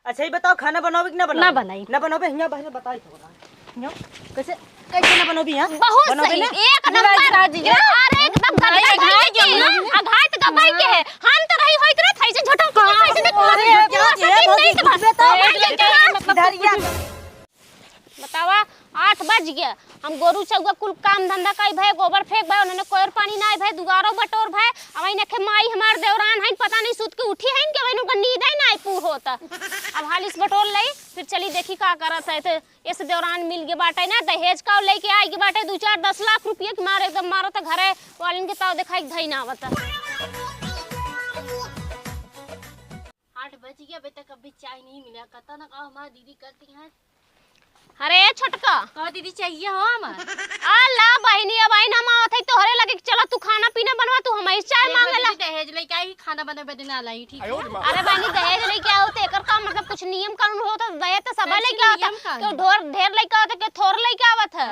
अच्छा ही बताओ खाना बनाओगे कि ना बनाओ? ना बनाई। ना बनाओगे यहाँ बहन बताई तो कैसे कैसे ना बनोगी यहाँ? बहुत बनोगे सही ना? एक नंबर अरे एकदम गदगद के अघाई त गबाई के है हम तो रही होइत ना थैसे झटो कैसे देखो बतावा 8 बज गया हम गोरू चौगा कुल काम धंधा कई भाई गोबर फेंक भाई उन्होंने कोयर पानी ना भाई दुगारो बटोर भाई अब आई नखे माई हमार देवरान है पता नहीं सुत के उठी है कि वैनु का नींद ही ना पूर होता अब हालिस बटोर लई फिर चली देखी का करत है तो इस देवरान मिल के बाटे ना दहेज का लेके आई के बाटे 2-4-10 लाख रुपया के मारे एकदम मारो तो घरे वालिन के ताव दिखाई धई ना आवता 8 बज गया अभी तक अभी चाय नहीं मिला कहता ना कहा हमारी दीदी करती हैं अरे छोटका कहा दीदी चाहिए हो हमार अल्लाह बहनी अब आई ना मावत है तोहरे लगे चलो तू खाना पीना बनवा तू हमारी चाय मांगला दहेज लेके आई खाना बने बदे ना लाई ठीक है अरे बहनी दहेज लेके आओ तो एकर का मतलब कुछ नियम कानून होता दहेज तो सब लेके आता क्यों ढेर लेके आता के थोर लेके आवत है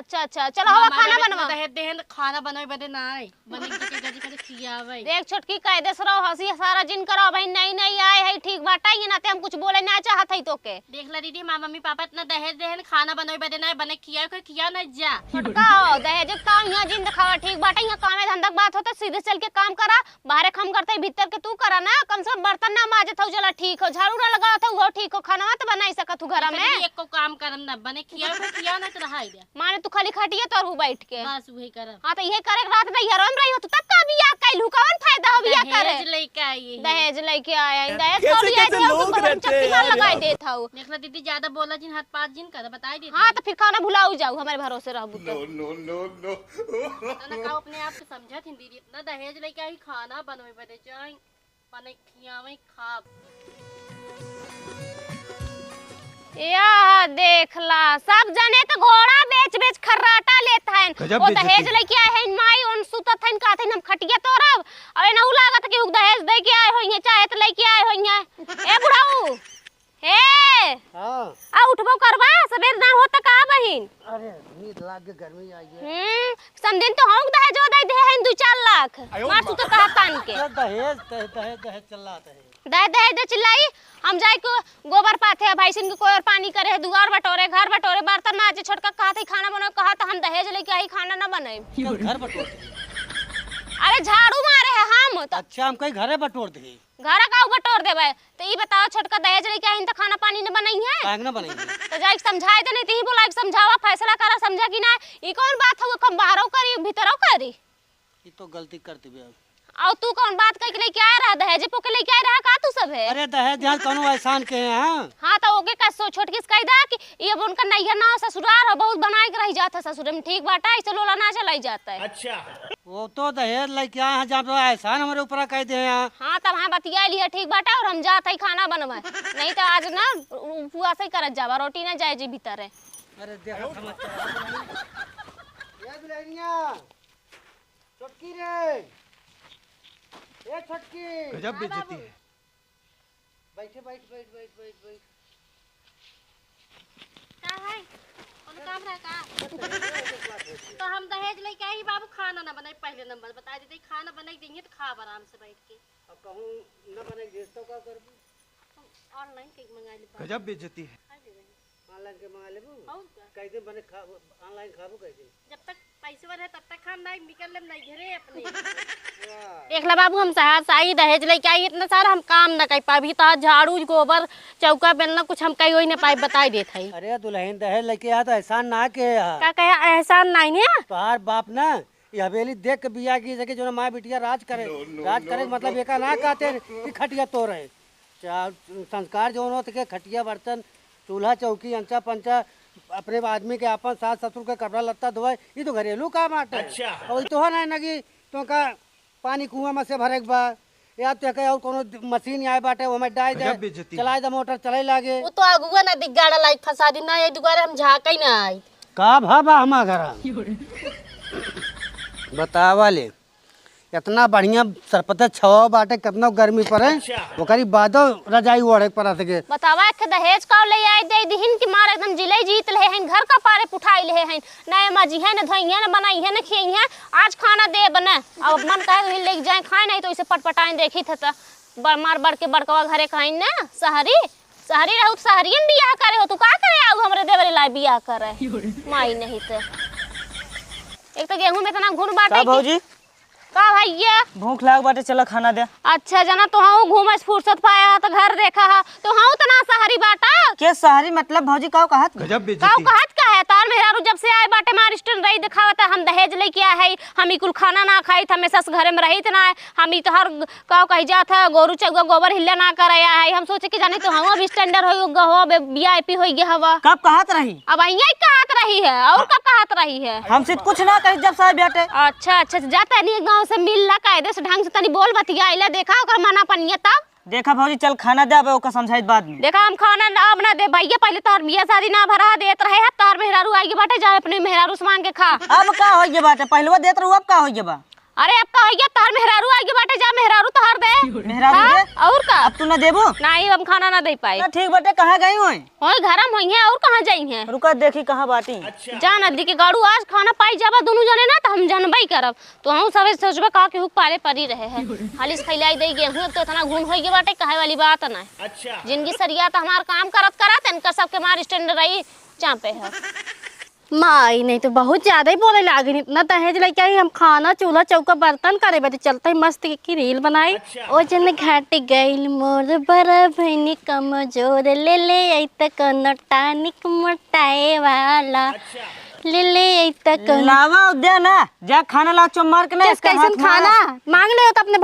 अच्छा चलो हवा खाना बनवा दहेज देहन खाना बनावे बदे ना आई बने के गजी करे खियावे देख छोटकी कायदे से रहो हंसी सारा जिन करो भाई नहीं आए है ठीक बाटा ये ना ते हम कुछ बोले ना चाहत है तो के देख ला दीदी मां मम्मी पापा इतना दहेज देहन खाना बनावे बदे ना बने खिया ना जा छोटका दहेज का यहाँ जिन दिखावा ठीक बाटा यहाँ काम धंधा बात होता सीधे चल के काम करा बाहर काम करते भीतर के तू करा ना कम से कम बर्तन ना माजत हो चला ठीक हो झाड़ू ना लगावत हो वो ठीक हो खाना तो बनाई सकत हूं घर में एक को काम करम ना बने खिया ना तो रहाई दे माने तू खाली खटिए तो बैठ के बस वही करम हां तो ये करे रात में हरम रही हो तो तब का बियाह कैलू कौन फायदा हो बियाह करे दहेज लेके आया दहेज को लिया थे ऊपर हम चक्की लगाई देत हूं देख ला दीदी ज्यादा बोला जिन हाथ पांच जिन कर बताई दे हां तो फिर खाना भुलाऊ जाऊ हमारे भरोसे रहबू तो नो ना का अपने आप को समझत हिं दीदी इतना दहेज लेके आई खाना बनवे बदे चाय बने खियावे खा या देखला सब जने तो घोड़ा बेच खर्राटा लेता है वो दहेज लेके आए हैं माई उन सुतत हैं कहते हम खटिया तोरब अरे नहु लागत कि दहेज दे के आए होइए चाहे त लेके आए होइए ए बुढ़ाऊ हे हां आ उठबो करबा सबेर ना होता का बहिन अरे नींद लाग के गर्मी आई है समदिन तो हम दहेज दे दे हैं 2-4 लाख मार तू तो कहतान के दहेज चलाता है दे चिल्लाई हम जाए को गोबर पाथे भाई सिन के कोई पानी करे है दुआर बटोरे घर बटोरे बर्तन माजे छोटका कहत खाना बनाओ कहा तो हम दहेज लेके आई खाना ना बनाए घर बटोर अरे झाड़ू मारे है हम तो अच्छा हम कहीं घरे बटोर दे घर का बटोर देबे तो ई बताओ छोटका दहेज लेके आई तो खाना पानी न बनाई है काहे ना बनाई तो जाए समझाए दे नहीं तो ही बोला समझावा फैसला करा समझा कि ना ई कौन बात हो हम बाहरों करी भीतरों करी ये तो गलती करती बे और तू कौन बात कह के लेके आया रहा दहेज पोके लेके आया रहा का तू सब है अरे दहेज जहां कोनो एहसान के हैं हां तो ओके का सो छोटकी से कह दा कि ये उनका नैया ना ससुराल हो बहुत बनाए के रह जाता ससुर में ठीक बाटा ऐसे लोला ना चलाई जाता है अच्छा वो तो दहेज लेके आए हैं जहां पे एहसान हमारे ऊपर कह दे हैं हां तब हां बतिया लिया ठीक बाटा और हम जात है खाना बनवा नहीं तो आज ना पुआ से करत जावा रोटी ना जाए जी भीतर है अरे देखो समझ ये दुल्हनिया छोटकी रे ए छोटकी गजब बेइज्जती है बैठ का है कौन काम रहा का तो हम दहेज लेके आई बाबू खाना ना बनाए पहले नंबर बता देते खाना बनाई देंगे तो खा आराम से बैठ के अब कहूं न बने देश तो का करबू ऑनलाइन केक मंगा ले गजब बेइज्जती है ऑनलाइन के मंगा लेबू और का कई दिन बने खा ऑनलाइन खाबू कई दिन जब तक पैसे वाले तब तक हम नहीं निकल ले नहीं घरे अपने वाह देख ला बाबू हम साई दहेज लेके आई इतना सारा हम काम ना कर पाबी तो झाड़ू गोबर चौका बेलना कुछ हम कहीं ना पाई बताई देत है अरे दुल्हन दहेज लेके आ तो एहसान ना के का कहे एहसान नहीं है तोहार बाप ना ये हवेली देख के बिया की सके जो माँ बिटिया राज करे मतलब ये का ना कहते कि खटिया तो रहे संस्कार जो होते के खटिया बर्तन चूल्हा चौकी अंचा पंचा अपने आदमी के अपन सास ससुर के कपड़ा लत्ता धोए ये तो घरेलू काम आटे अच्छा। और तो है ना कि तो का पानी कुआं में से भरे बा या तो कहे और कोनो मशीन आए बाटे वो में डाल दे चलाए दे मोटर चले लागे वो तो अगुआ ना दिगाड़ा लाइक फसा दी ना ये दुबारा हम झाका ही ना आई का भाबा हमा घर बतावा ले इतना बढ़िया सरपत छवा बाटे कितना गर्मी पड़े ओकरी बादो रजाई ओढ़े पड़ा सके बतावा के दहेज का ले आई दे दिहिन की मार एकदम जिले जीत ले हैं घर का पारे पुठाई ले हैं नए मजी है न धोई है न बनाई है न खिई है आज खाना दे बने अब मन कहे ले जाए खाए नहीं तो इसे पटपटाएं देखी था मार बढ़ के बड़कवा घरे कहीं ना शहरी रहू तो शहरियन बियाह करे हो तू का करे आऊ हमरे देवरे ला बियाह करे माई नहीं तो एक तो गेहूं में इतना घुन बाटे भौजी का भैया भूख लाग बाटे चला खाना दे। अच्छा जना तो हाउ घूमस फुर्सत पाया तो घर देखा हा तो हाउ तना शहरी बाटा के शहरी मतलब भौजी काऊ कहत काऊ कहत का है तार मेहरारू जब से आए बाटे मार स्टैंड रही दिखावता हम दहेज लेके आए है हम कुल खाना ना खाई था हमेशा से घरे में रही ना हम तो हर काऊ कही जात है गोरू चौगा गोबर हिल्ला ना कराया है हम सोचे कि जाने तो हम अब स्टैंडर्ड हो वीआईपी हो गया हवा कब कहत रही अब यही कहत रही है और कब कहत रही है हमसे कुछ ना कही जब साहब बेटे। अच्छा जाता नहीं गाँव से मिल ला कायदे से ढंग से तनी बोल बतिया देखा ओकर मना पनिया तब देखा भौजी चल खाना दे अब ओका समझाई बाद में। देखा हम खाना अब ना दे भैया पहले तोहर बियाह शादी ना भरा देत रहे है तोहर मेहरारू आगे बाटे जा अपने मेहरारू से मांग के खा अब का हो गया बाटे पहलवा देत रहू अब का हो गया बा। अरे अब का हो गया तोहर मेहरारू आगे बाटे जा मेहरारू तोहर दे मेहरारू दे और का अब तू ना देबो नहीं हम खाना ना दे पाई ना ठीक बाटे कहां गई होई ओए घरम होई है और कहां जाई है रुका देखी कहां बाटी जा नदी के गाड़ू आज खाना पाई जाबा दोनों जने ना तो हम जानबई करब तो हम सब सोचबे का के हुक पाले परी रहे है हालिस खैलाई दे गेहूं तो इतना घुन होई के बाटे कहे वाली बात ना अच्छा जिंदगी सरिया तो हमार काम करत इनका सबके मार स्टैंड रही चापे है माई नहीं तो बहुत ज्यादा ही बोले लागे इतना दहेज लेके आई हम खाना चूल्हा चौका बर्तन करे बे चलते मस्त की रील बनाई ओ जन घाट गइल मोर बड़ा भैनी कमजोर ले आई तक नटानिक मोटाए वाला ले आई तक लावा दे ना जा खाना ला चो मार के ना इसका कैसन खाना मांग ले तो अपने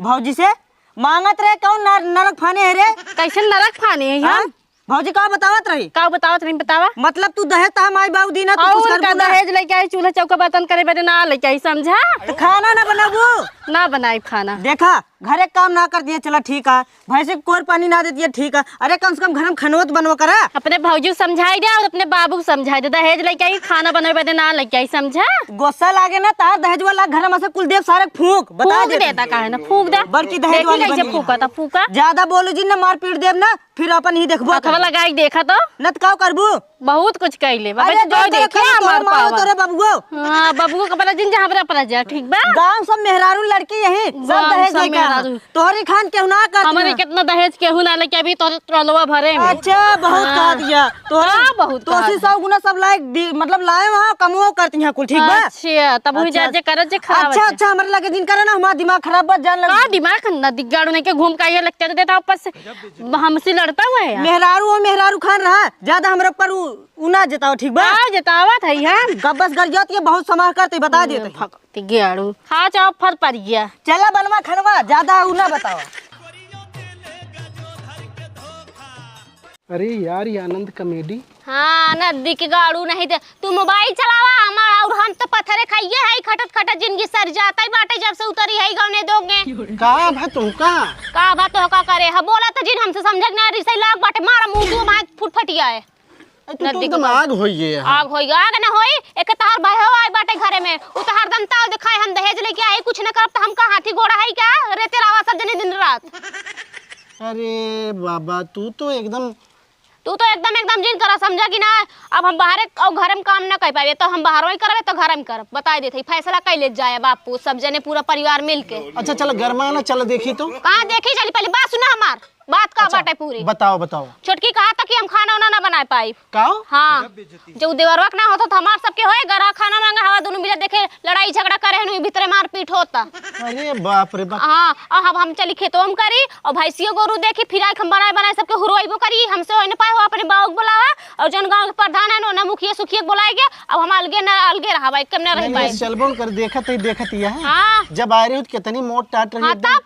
भौजी से मांगत रहे कौन नरक फाने है रे कैसन नरक फाने है हां भौजी का बतावत रही का बतावत नहीं बतावा मतलब तू दहेज ता माई बाबू दी ना तू कुछ कर का दहेज लेके आई चूल्हा चौका बर्तन करे बेटे ना लेके आई समझा तो खाना ना बनाबू ना बनाई खाना देखा घरे काम ना कर दिए चला ठीक है भैंसे कोर पानी ना दे दिए ठीक है अरे कम से कम घर में खनवत बनवा करा अपने भौजी को समझाई दे और अपने बाबू को समझाई दे दहेज लेके आई खाना बनावे बेटे ना लेके आई समझा गुस्सा लागे ना तार दहेज वाला घर में से कुल देव सारे फूंक बता दे देता का है ना फूंक दे बड़की दहेज वाली कैसे फूका था फूका ज्यादा बोलू जी ना मार पीट देव ना फिर अपन ही देखबो अथवा लगाई देखा तो नत का करबू बहुत कुछ कइले अरे बाबा जो देखे हमार पावा तोरे बाबूगो हां बाबूगो का पता जिन जहां पर जा ठीक बा गांव सब मेहरारू लड़की यही सब दहेज लेके तोहरी खान केहू ना कर हमारे कितना दहेज केहू ना लेके अभी तो ट्रोलवा भरे में अच्छा बहुत कह दिया तोहरा बहुत तो 100 गुना सब लायक मतलब लाए वहां कमो करती हैं कुल ठीक बा अच्छा तब हुई जा जे करे जे खा अच्छा हमारे लगे दिन करे ना हमारा दिमाग खराब बस जान लगा का दिमाग ना दिगाड़ू नहीं के घूम के लगते देता ऊपर से हमसे लड़ता हुआ है मेहरारू खान रहा ज्यादा हमरे ऊपर उना जताओ ठीक बा जतावत है यार गब्बस गरजत ये बहुत समाह करते बता देते फकती गेड़ू खा चाओ फल पड़ गया चला बनवा खनवा ज्यादा उना बताओ। अरे यार ये आनंद कॉमेडी हाँ नदी के गाड़ू नहीं दे तू मोबाइल चलावा हमारा और हम तो पत्थरे खाइए है खटत जिंदगी सर जाता ही बाटे जब से उतरी है गाँव ने दोगे का भाई तुम का बात हो का करे है बोला तो जिन हमसे समझ ना रिसई लाग बाटे मारा मुंह तो मार फुटफटिया है नदी तो आग होइए आग होइगा आग ना होई एक तार भाई हो आए बाटे घरे में उ तो हरदम ताव दिखाए हम दहेज लेके आए कुछ न करब त हम का हाथी घोड़ा है क्या रेते रावा सब जने दिन रात अरे बाबा तू तो एकदम जिन करा समझा कि ना अब हम बाहर और घर में काम ना कर पाए तो हम बाहरों ही करबे तो घर में करब बता देते फैसला कैले जाए बापू सब जने पूरा परिवार मिलके अच्छा चल गरमाना चल देखी तो कहां देखी चली पहले बात सुना हमार बात का बाटे पूरी बताओ छोटकी कहा था कि हम खाना ना बना पाई का हाँ जो देवरवा ना होता तो हमार सबके होए गरा खाना मांगा हवा दोनों मिले देखे लड़ाई झगड़ा करे हैं भीतर मार पीट होता अरे बाप रे बाप हाँ अब हम चली खेतों में करी और भैंसियों गोरू देखी फिर हम बनाए सबके हुरवाइबो करी हमसे हो न पाए हो अपने बाबू बुलावा और जन गांव के प्रधान है ना मुखिया सुखिया बुलाएंगे अब हम अलगे रहा भाई कम ना रह पाए चलबोन कर देखत है हां जब आ रही हो कितनी मोट टाट रही एकदम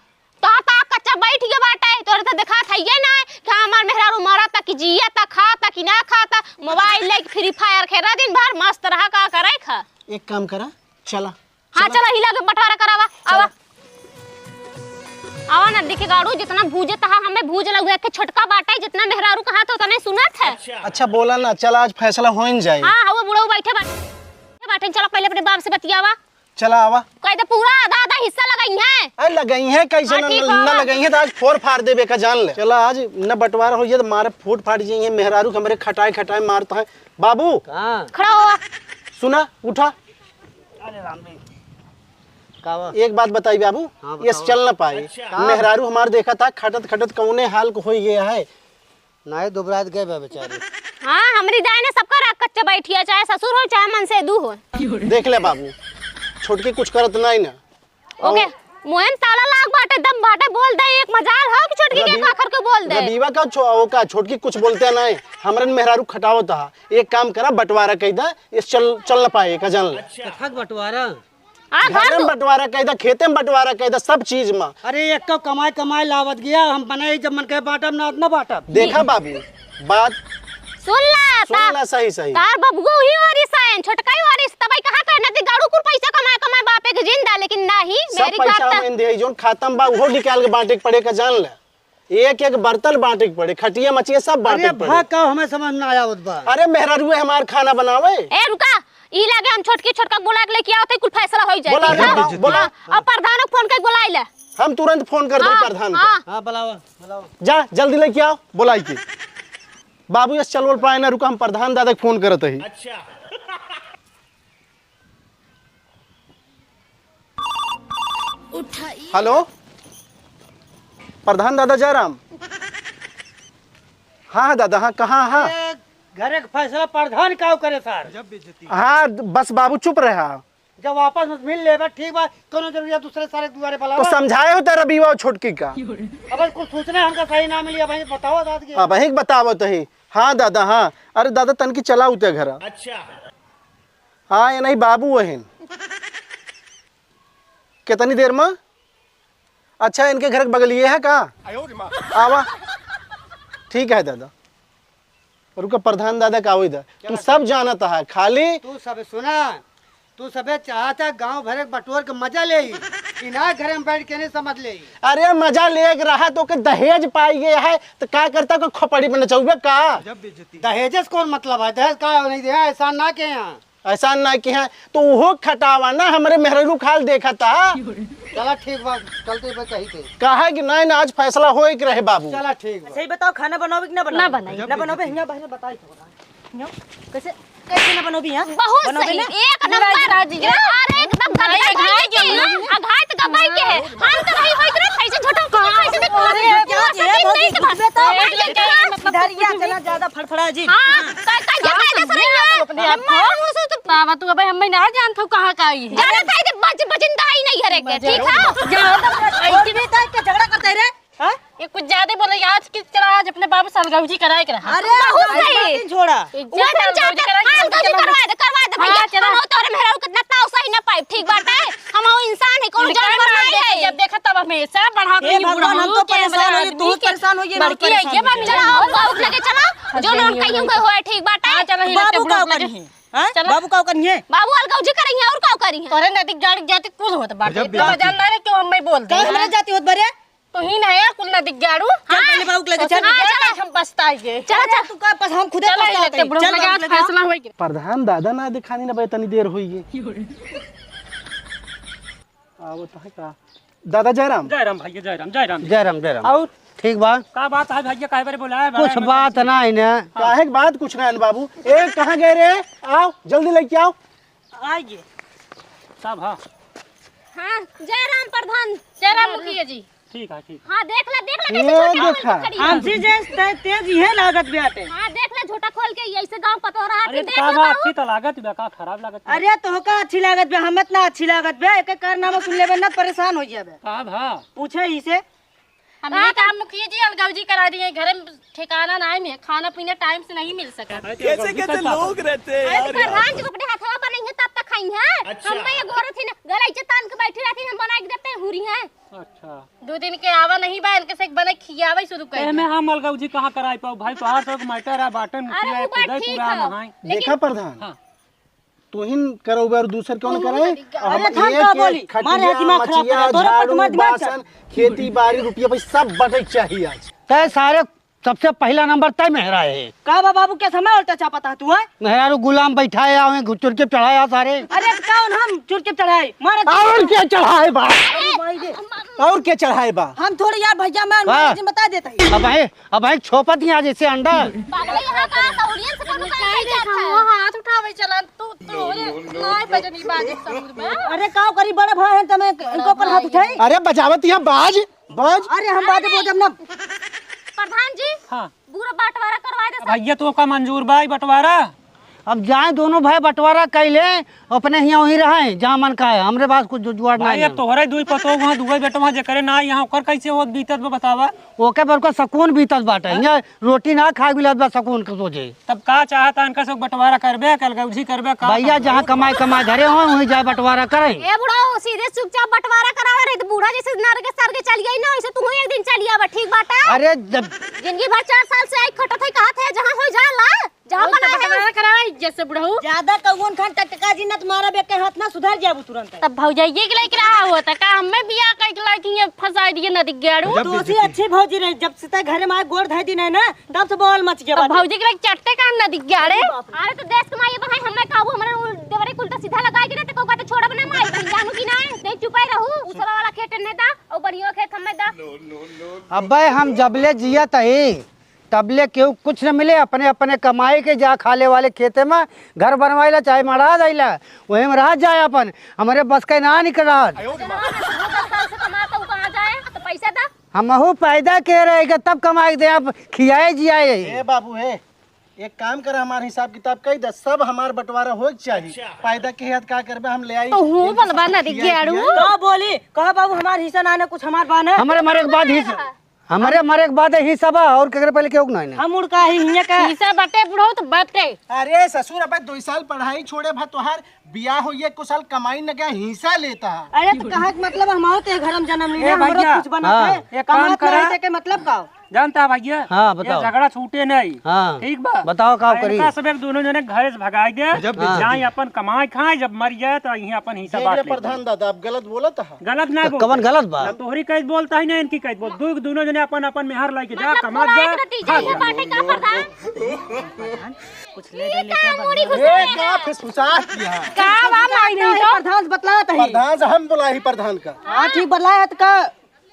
तो कच्चा बैठ गया बाटा तोरे तो देखा था ये ना कि हमार मेहरारू मरा था कि जिया था खा था कि ना खाता मोबाइल लेके फ्री फायर खेला दिन भर मस्त रहा का करे खा एक काम करा चला हां चला हिला के बटारा करावा आवा नदी के गाड़ू जितना भूजे तहा हमें भूज लग के छोटका बाटा जितना मेहरारू कहा तो तने सुनत है अच्छा बोला ना चल आज फैसला हो ही जाए हां वो बुढ़ऊ बैठे चलो पहले अपने बाप से बतियावा चला आवा कह दे पूरा आधा हिस्सा लगाई है अरे लगाई है कैसे न लगाई है तो आज फोड़ फाड़ देबे का जान ले चला आज न बंटवारा हो ये तो मारे फूट फाड़ जाइए मेहरारू के हमारे खटाए मारता है बाबू खड़ा हो सुना उठा अरे राम जी कावा एक बात बताई बाबू, हाँ, ये बताओ। चल ना पाए। मेहरारू हमार देखा था खटत खटत कौने हाल को हो गया है। नहीं दुबरात गए बे बेचारे। हाँ हमरी दाई ने सबका राख कच्चे बैठिया, चाहे ससुर हो चाहे मन से दू हो। देख ले बाबू, छोटकी कुछ करत नहीं ना। ओके मोहन ताला लाग बाटे दम बाटे बोल दे, एक मजाल हो कि छोटकी के काखर के बोल दे। रबीवा का छोटकी कुछ बोलते नहीं, हमरन मेहरारू खटावो था। एक काम करा बंटवारा कह दा, ये चल ना पाए का जान ले। कथक बंटवारा हां घर में बंटवारा कह दा, खेते में बंटवारा कह दा, सब चीज में। अरे एक तो कमाई लावत गया, हम बनाई जब मन के बाटम ना बाटम। देखा बाबू बात सुन ला सही सही। तार बबगो ही वारिस आयन छोटकाई वारिस तबाई कहां कहना ती गाड़ू कुल पैसा कमाए बापे के जिंदा, लेकिन नहीं सब मेरी पैसा बात में दे जोन खातम बा वो निकाल के बांटे के पड़े का जान ले। एक एक बर्तन बांटे के पड़े, खटिया मचिया सब बांटे अरे के पड़े। भाग का हमें समझ ना आया उस बार। अरे मेहरारू हमार खाना बनावे। ए रुका ई लागे हम छोटका बुला के लेके आओ कुल फैसला हो जाए। बोला ठीक है? बोला अब प्रधान को फोन कर बुलाई ले। हम तुरंत फोन कर दे हाँ, प्रधान हाँ। को। हाँ बुलाओ। जा जल्दी लेके आओ बुलाई के। बाबू ये चल बोल पाए ना, रुका हम प्रधान दादा के फोन करत ही। हेलो प्रधान दादा जयराम। हाँ दादा, हाँ कहाँ? हाँ घर का फैसला प्रधान का करे सर। हाँ बस बाबू चुप रहा। जब वापस में मिल लेबा ठीक बा, कोनो जरूरत दूसरे सारे दुआरे तो बुलावा। समझाए हो तेरा बीवा छोटकी का। अब कुछ सूचना हमका सही ना मिली, अब बताओ दाद के। अब एक बतावो तो ही। हाँ दादा, हाँ अरे दादा तन की चला उते घर। अच्छा हाँ ये नहीं बाबू वही कितनी देर में? अच्छा इनके घर के बगल ये है का? आवा ठीक है दादा। रुका प्रधान दादा का इधर तू सब जानता है, खाली तू सब सुना, तू सबे चाहता गांव भरे बटोर के मजा ले कि ना घर में बैठ के नहीं समझ ले। अरे मजा ले रहा तो के दहेज पाई गया है तो क्या करता को खोपड़ी में नचौबे का? दहेज कौन मतलब है? दहेज का नहीं दिया, ऐसा ना के यहाँ ऐसा ना कि है तो वो खटावा ना हमारे मेहरारू खाल देखा था। चला ठीक बा, चलते बा कहीं थे। कहा कि नहीं ना आज फैसला हो के रहे बाबू। चला ठीक बा। सही बताओ, खाना बनाओगे कि ना बनाओगे? बनाई। ना बनाओगे हिंगा बहन बताई तो कैसे कैसे ना बनोगी हां? बहुत बनोगे सही ना? एक नंबर अरे एकदम गधे घाय के अघाय त गबाई के है। हम तो रही होइत रे कैसे झोटा कैसे देख नहीं से बस डरिया चला ज्यादा फड़फड़ा जी। हां का जगह दे रही अपने आप को बाबा तू अब हम ना जानत हो कहां का आई है। जाना था इधर बजिंदा ही नहीं हरे के, ठीक है? ऐसे भी ताई के झगड़ा करते रे हां? ये कुछ ज्यादा बोले आज किस तरह आज अपने बाबू सलगौजी कराए के रहा। अरे बहुत सही। छोड़ा वो पंचायत हां तो करवा दे भैया। हम तोरे मेहरारू कितना ताव सही ना पाइप, ठीक बात है? हम इंसान है, कोनो जानवर नहीं है। जब देखा तब हमेशा बढ़ा हे भगवान, हम तो परेशान हो, तू परेशान हो, ये लोग बड़की है ये परेशान हो। मामी चलो बाबू लगे चलो जो लोन कहियो के होए, ठीक बात है? चलो बाबू का करिए हां? बाबू का करिए बाबू अलगौजी करेंगे और का करेंगे? तोरे नदी गाड़ी जाती कुल होत बाटे तो जान ना रे क्यों हम बोल दे। कहीं हमरा जाती होत बरे तो ही ना यार कुल नदी गाड़ू। चल पहले बाबू के लगे चल। हम पछताएंगे। चल तू का पास हम खुदे पछताते हैं। चल बाबू के लगे फैसला होई के प्रधान दादा ना दिखानी ना तनी देर हुई है। आओ तो है का दादा जयराम। जयराम भैया जयराम जयराम। जयराम और ठीक बा। का बात है भैया, काहे बारे बुलाया? कुछ बात ना है ना। काहे के बात कुछ ना बाबू। ए कहाँ गए रे? आओ जल्दी लेके आओ। आइए सब हाँ हां जयराम प्रधान जयराम मुखिया जी। ठीक है ठीक। हां देख ले ये देखा हमसे जे तेज है लागत बेटे। हां देख ले झोटा खोल के ऐसे गांव पतो रहा अरे कि देख का ले बात बाबू। अच्छी तो लागत बे, का खराब लागत बे? अरे तो का अच्छी लागत बे, हम इतना अच्छी लागत बे। एक कारनामा सुन लेबे ना परेशान हो जाबे। का भा पूछे ही से हमने काम मुखिया जी अलगौजी करा दिए। घर में ठिकाना नहीं में खाना पीना टाइम से नहीं मिल सका। कैसे कैसे लोग अरे प्रधान जी को अपने हाथवा बनेंगे तब तक खाएंगे। हम में ये गोरो थी ना गलाई से तान के बैठी रहती, हम बना के देते हैं हुरी हैं। अच्छा 2 दिन के आवा नहीं बा इनके से एक बने खियावे शुरू कर एमे हम अलगौजी कहां कराई पाऊ भाई? तोहार तो मैटर है बाटन अरे मुखिया वो बात खुदाई ठीक पूरा है। नहाई। देखा प्रधान हाँ। तू ही करो और दूसर कौन करे? अरे थाम का बोली, मारे दिमाग खराब कर रहा, तोरा पर तुम्हारा दिमाग बासन खेती बाड़ी रुपया भाई सब बटे चाहिए आज। तय सारे सबसे पहला नंबर तय मेहरा है। का बाबू के समय उल्टा चापता तू है? मेहरारू गुलाम बैठाया हुए घुचुर के चढ़ाया सारे। अरे कौन हम चुर के चढ़ाई मारे और क्या चढ़ाए बा? भाई रे। और क्या चढ़ाए बा? हम थोड़ी यार भैया मैं वाह। बता देता है। अब है छोपत ही आज जैसे अंडा। पागल यहाँ का बढ़िया से कौन काहे देखा वो हाथ उठावे चलन तू नाय बजनी बाजे समुद्र में। अरे का करी बड़े भाई हैं तमे इनको पर हाथ उठाई। अरे बजावत यहाँ बाज बाज। अरे हम बात बोल जब ना प्रधान जी हाँ पूरा बंटवारा करवा दे। भैया तो का मंजूर भाई बंटवारा। अब जाए दोनों भाई बंटवारा कर ले, अपने यहाँ वहीं रहे जहाँ मन का है, हमरे पास कुछ जुगाड़ भाई नहीं अब तोहरे दुई पतो वहाँ दुगई बेटो वहाँ जे करे ना यहाँ ओकर कैसे होत बीतत बा बतावा। ओके पर को सकून बीतत बाटे, यहाँ रोटी ना खा मिलत बा सकून के सोचे। तब का चाहता इनका सब बंटवारा करबे कलगौजी करबे का भैया जहाँ कमाई कमाई धरे हो वहीं जाए बंटवारा करें। ए बुढ़ा सीधे चुपचाप बंटवारा करावे रे तो बूढ़ा जैसे नरगे सरगे चल गई ना वैसे तू एक दिन चली आवा ठीक बाटा। अरे जब जिंदगी भर 4 साल से आई खटत है कहा थे जहाँ हो जाला जहाँ बनाए है करावा इज्जत से बुढ़ऊ। ज्यादा कौन खान टटका जी ना तुम्हारा बेटे हाथ ना सुधर जाबू तुरंत। तब भौजाइये के लायक रहा होता का हमें बियाह कई के लायक ये फंसा दिए नदी गेड़ू। तो उसी अच्छी भौजी रही जब से घर में गोड़ धई दी नहीं ना तब से बॉल मच गया। तब भौजी के लायक चट्टे का नदी गेड़े। अरे तो देश कमाई भाई हमें काबू हमारे देवरे कुलटा सीधा लगाई के को बात छोड़ बना माई जानू की ना नहीं चुपाई रहू उसरा वाला खेत ने दा और बढ़िया खेत हमें दा। अबे हम जबले जिया तही तबले क्यों कुछ न मिले, अपने अपने कमाई के जा खाले वाले खेते में घर बनवाइला चाहे मरा जाइला वही में रह जाए अपन, हमारे बस का ना निकल रहा। 10 साल से कमाता हूँ कहाँ जाए तो पैसा दा। हम पैदा के रहेगा तब कमाई दे, आप खियाए जियाए। ए बाबू है एक काम कर हमारे हिसाब किताब कही दे सब हमार बंटवारा हो चाहिए। फायदा के हाथ का करबे हम ले आई तो हूँ बनवा नदी गेड़ू। का बोली कहा बाबू हमार हिस्सा ना कुछ हमार बान है। हमारे मरे के बाद ही हमारे मरे के बाद ही सब और केकरे पहले क्यों नहीं। हम उड़का ही हिया का हिस्सा बटे बुढ़ऊ तो बटे। अरे ससुर अब 2 साल पढ़ाई छोड़े भा तोहार बियाह हो ये कुछ साल कमाई न गया हिस्सा लेता। अरे तो कहा मतलब हम होते घर में जन्म लेने ए हमरो भैया, कुछ बना हाँ। है एक काम कमात करा। रहते के मतलब का जानता है भैया हाँ, बताओ। ये झगड़ा छूटे नहीं हाँ ठीक बा बताओ का करी। इनका सब एक दोनों जने घरे से भगाई दे जाए अपन कमाई खाए जब मर जाए तो यहीं अपन हिस्सा बांट ले। प्रधान दादा आप गलत बोला था। गलत ना बोल कवन गलत बा। तोहरी कैसे बोलता है ना इनकी कैसे बोल दोनों जने अपन अपन मेहर लाके जा कमा बोला जा एक नतीजा ये बाटे का प्रधान कुछ ले दे लेके मुड़ी घुस ए का फुसफुसाहट किया का बा माई नहीं तो प्रधान बतलाता है। प्रधान से हम बोला ही प्रधान का। हां ठीक बतलाया तो का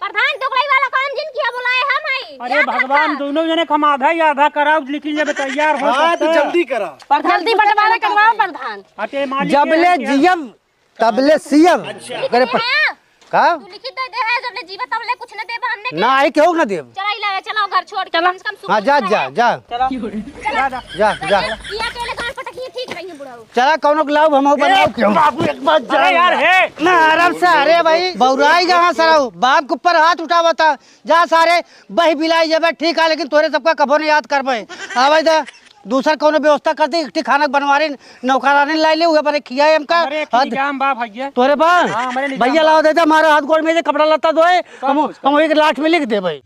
प्रधान टुकड़ाई वाला काम जिन किया बुलाए हम आई। अरे भगवान दोनों जने हम आधा ही आधा कराओ लेकिन जब तैयार हो हाँ तो सकते हैं। जल्दी करा। जल्दी बंटवारा करवाओ प्रधान। अटे मालिक जबले जियम तबले सीएम करे का तू लिखित दे दे है जब ले जीवा तब ले कुछ न देबा हमने ना आई क्यों ना देव। चला इला चलो घर छोड़ के कम से कम हाँ जा जा जा जा जा। जा जा किया के ले गांव पटकी ठीक रही है बुढ़ाऊ। चला कौनो लाभ हम बनाओ क्यों। बाबू एक बात अरे यार है ना आराम से। अरे भाई बौराई जहाँ सराऊ बाप के ऊपर हाथ उठा बता जा सारे बही बिलाई जब ठीक है, लेकिन तोरे सबका कभो नहीं याद कर पाए। आवाज दे दूसरा कोनो व्यवस्था कर दे, एक खाना बनवारे नौकरानी लाई ले पर खिया हमका अरे एक जाम बा भैया तोरे पास हाँ, हमारे निजाम भैया लाओ देते हमारे हाथ गोड़ में से कपड़ा लत्ता धोए हम एक लाठ में लिख दे भाई।